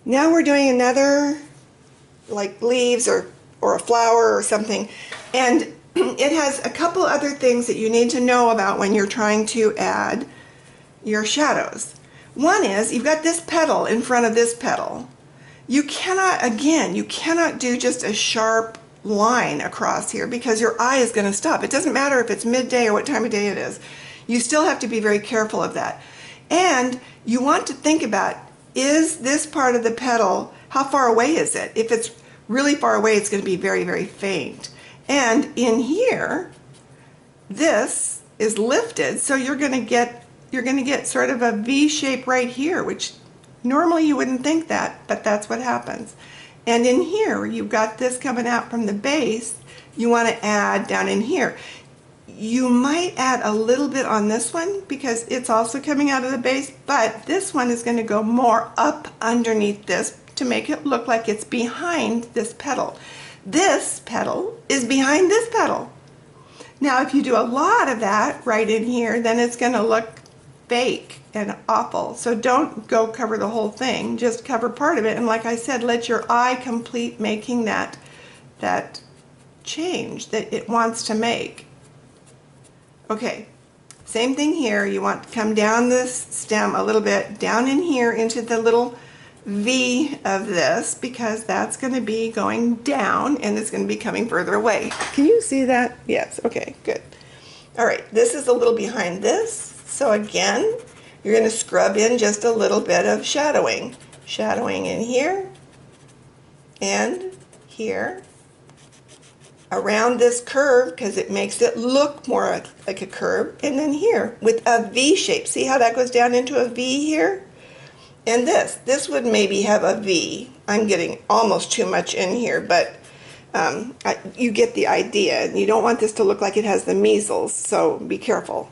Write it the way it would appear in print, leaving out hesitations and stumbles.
Now we're doing another, like leaves or a flower or something, and it has a couple other things that you need to know about when you're trying to add your shadows. One is you've got this petal in front of this petal. You cannot, again, you cannot do just a sharp line across here because your eye is going to stop. It doesn't matter if it's midday or what time of day it is. You still have to be very careful of that. And you want to think about, is this part of the petal, how far away is it? If it's really far away, it's going to be very, very faint. And in here, this is lifted, so you're going to get sort of a V shape right here, which normally you wouldn't think that, but that's what happens. And in here, you've got this coming out from the base. You want to add down in here. You might add a little bit on this one because it's also coming out of the base, but this one is going to go more up underneath this to make it look like it's behind this petal. This petal is behind this petal. Now, if you do a lot of that right in here, then it's going to look fake and awful. So don't go cover the whole thing, just cover part of it. And like I said, let your eye complete making that change that it wants to make. Okay, same thing here. You want to come down this stem a little bit, down in here into the little V of this, because that's going to be going down and it's going to be coming further away. Can you see that? Yes, okay, good. All right, this is a little behind this. So again, you're going to scrub in just a little bit of shadowing. Shadowing in here and here around this curve because it makes it look more like a curve, and then here with a V shape. See how that goes down into a V here? And this would maybe have a V. I'm getting almost too much in here, but you get the idea. You don't want this to look like it has the measles, so be careful.